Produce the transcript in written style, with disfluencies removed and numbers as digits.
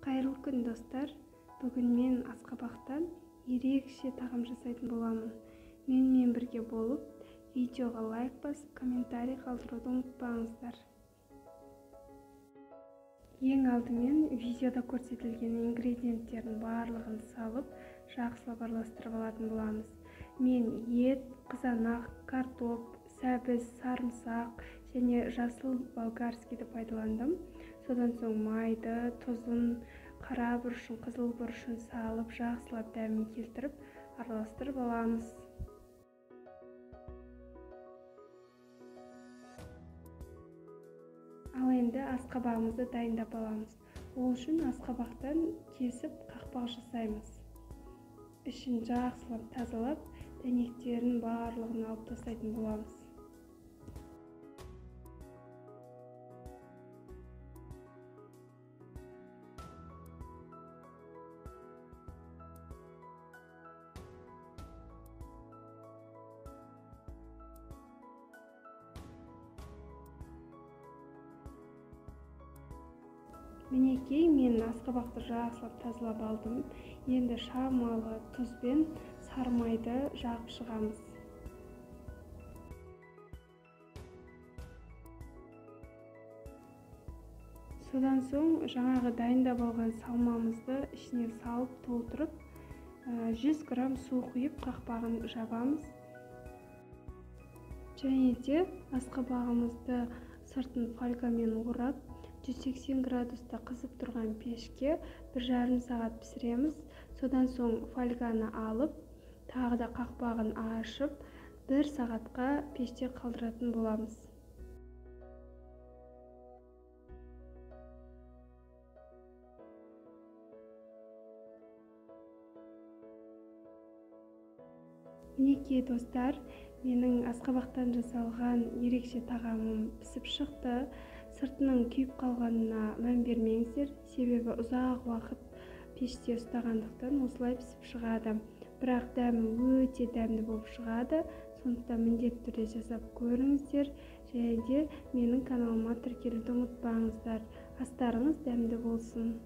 Қайырлы күн достар. Бүгін мен асқабақтан ерекше тағам жасайтын боламын. Менімен бірге болып, видеоға лайк басып, комментарий қалдыруды ұмытпаңыздар. Ең алдымен видеода көрсетілген ингредиенттердің барлығын салып, жақсылап араластырып алатын боламыз. Мен ет, қызанақ, картоп, сәбіз, сарымсақ және жасыл болгарскийді пайдаландым. Содан соң майды, тұзын, қара бұрышын, қызыл бұрышын салып, жақсылап дәмін келтіріп, араластырып аламыз. Ал енді асқабағымызды дайындап аламыз. Ол үшін асқабақтан кесіп қақпақ жасаймыз. Ішін жақсылап тазалап, дәнектерін барлығын алып тастайтын боламыз. Мінекей, мен асқабақты жақсылап тазалап алдым. Енді шамалы тұзбен сары майды жағып шығамыз. Содан соң жаңағы дайындап алған салмамызды ішіне салып толтырып, 100 грамм су құйып қақпағын жабамыз. Және де асқабағымызды сыртын фольгамен орап, 180 градуста қызып тұрған пешке 1,5 сағат пісіреміз. Содан соң фольганы алып, тағы да қақпағын ашып, 1 сағатқа пеште қалдыратын боламыз. Мінекей достар, менің асқабақтан жасалған ерекше тағамым пісіп шықты. Сыртының күйіп қалғанына мән бермеңіздер, себебі ұзақ уақыт пеште ұстағандықтан осылай пісіп шығады. Бірақ дәмі өте дәмді болып шығады. Сондықтан міндетті түрде жасап көріңіздер. Және де менің каналыма тіркелуді ұмытпаңыздар. Астарыңыз дәмді болсын.